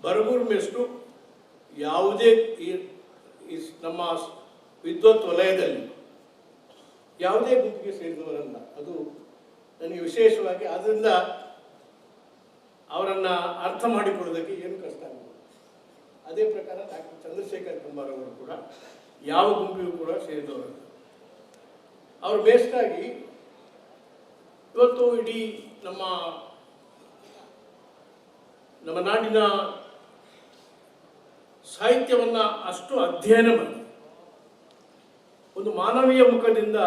ಬರಗೂರು ಮೇಷ್ಟ್ರು ಯಾವುದೇ ನಮ್ಮ ವಿದ್ವತ್ ವಲಯದಲ್ಲಿ ಯಾವುದೇ ಗುಂಪಿಗೆ ಸೇರಿದವರಲ್ಲ. ಅದು ನನಗೆ ವಿಶೇಷವಾಗಿ ಅದರಿಂದ ಅವರನ್ನು ಅರ್ಥ ಮಾಡಿಕೊಳ್ಳೋದಕ್ಕೆ ಏನು ಕಷ್ಟ ಆಗಿದೆ. ಅದೇ ಪ್ರಕಾರ ಡಾಕ್ಟರ್ ಚಂದ್ರಶೇಖರ್ ಕಂಬಾರ್ ಅವರು ಕೂಡ ಯಾವ ಗುಂಪಿಗೂ ಕೂಡ ಸೇರಿದವರಲ್ಲ. ಅವರು ಬೇಸ್ಟಾಗಿ ಇವತ್ತು ಇಡೀ ನಮ್ಮ ನಾಡಿನ ಸಾಹಿತ್ಯವನ್ನು ಅಷ್ಟು ಅಧ್ಯಯನ ಮಾಡಿ ಒಂದು ಮಾನವೀಯ ಮುಖದಿಂದ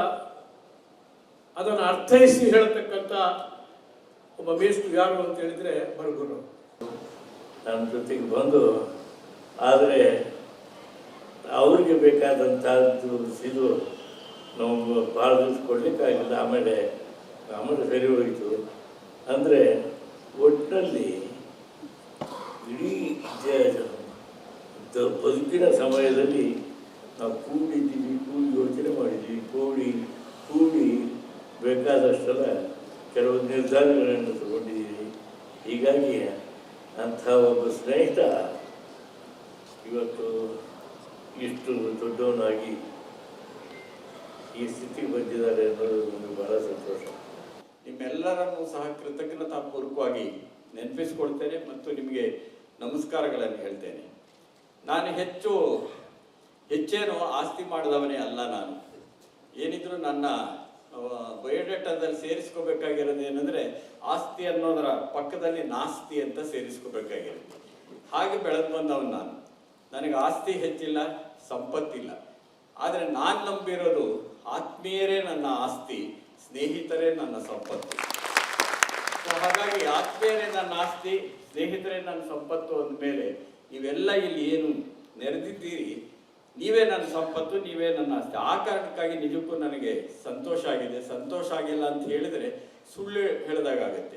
ಅದನ್ನು ಅರ್ಥೈಸಿ ಹೇಳತಕ್ಕಂಥ ಒಬ್ಬ ಮೇಷ್ಟ್ರು ಯಾರು ಅಂತ ಹೇಳಿದರೆ ಬರಗೂರು. ನನ್ನ ಜೊತೆಗೆ ಬಂದು ಆದರೆ ಅವ್ರಿಗೆ ಬೇಕಾದಂಥದ್ದು ಇದು ನಾವು ಭಾಳ ದಿವಸ ಕೊಡಲಿಕ್ಕಾಗಿಲ್ಲ. ಆಮೇಲೆ ಸರಿ ಹೋಯಿತು. ಅಂದರೆ ಒಟ್ಟಿನಲ್ಲಿ ಇಡೀ ಬದುಕಿನ ಸಮಯದಲ್ಲಿ ನಾವು ಕೂಡಿ ಯೋಚನೆ ಮಾಡಿದ್ವಿ, ಕೂಡಿ ಬೇಕಾದಷ್ಟೆಲ್ಲ ಕೆಲವು ನಿರ್ಧಾರಗಳನ್ನು ತಗೊಂಡಿದ್ದೀವಿ. ಹೀಗಾಗಿ ಅಂಥ ಒಬ್ಬ ಸ್ನೇಹಿತ ಇವತ್ತು ಇಷ್ಟು ದೊಡ್ಡವನಾಗಿ ಈ ಸ್ಥಿತಿಗೆ ಬಂದಿದ್ದಾರೆ ಅನ್ನೋದು ನಮಗೆ ಬಹಳ ಸಂತೋಷ. ನಿಮ್ಮೆಲ್ಲರನ್ನೂ ಸಹ ಕೃತಜ್ಞತಾಪೂರ್ವಕವಾಗಿ ನೆನಪಿಸ್ಕೊಳ್ತೇನೆ ಮತ್ತು ನಿಮಗೆ ನಮಸ್ಕಾರಗಳನ್ನು ಹೇಳ್ತೇನೆ. ನಾನು ಹೆಚ್ಚೇನೋ ಆಸ್ತಿ ಮಾಡಿದವನೇ ಅಲ್ಲ. ನಾನು ಏನಿದ್ರು ನನ್ನ ಬಯೋಡೇಟಾದಲ್ಲಿ ಸೇರಿಸ್ಕೋಬೇಕಾಗಿರೋದು ಏನಂದರೆ ಆಸ್ತಿ ಅನ್ನೋದರ ಪಕ್ಕದಲ್ಲಿ ನಾಸ್ತಿ ಅಂತ ಸೇರಿಸ್ಕೋಬೇಕಾಗಿರೋದು. ಹಾಗೆ ಬೆಳೆದು ಬಂದವನು ನಾನು. ನನಗೆ ಆಸ್ತಿ ಹೆಚ್ಚಿಲ್ಲ, ಸಂಪತ್ತಿಲ್ಲ. ಆದರೆ ನಾನು ನಂಬಿರೋದು ಆತ್ಮೀಯರೇ ನನ್ನ ಆಸ್ತಿ, ಸ್ನೇಹಿತರೇ ನನ್ನ ಸಂಪತ್ತು. ಹಾಗಾಗಿ ಆತ್ಮೀಯರೇ ನನ್ನ ಆಸ್ತಿ, ಸ್ನೇಹಿತರೇ ನನ್ನ ಸಂಪತ್ತು ಅಂದಮೇಲೆ ನೀವೆಲ್ಲ ಇಲ್ಲಿ ಏನು ನೆರೆದಿದ್ದೀರಿ, ನೀವೇ ನನ್ನ ಸಂಪತ್ತು, ನೀವೇ ನನ್ನ ಆಸ್ತಿ. ಆ ಕಾರಣಕ್ಕಾಗಿ ನಿಜಕ್ಕೂ ನನಗೆ ಸಂತೋಷ ಆಗಿದೆ. ಸಂತೋಷ ಆಗಿಲ್ಲ ಅಂತ ಹೇಳಿದರೆ ಸುಳ್ಳು ಹೇಳಿದಾಗುತ್ತೆ.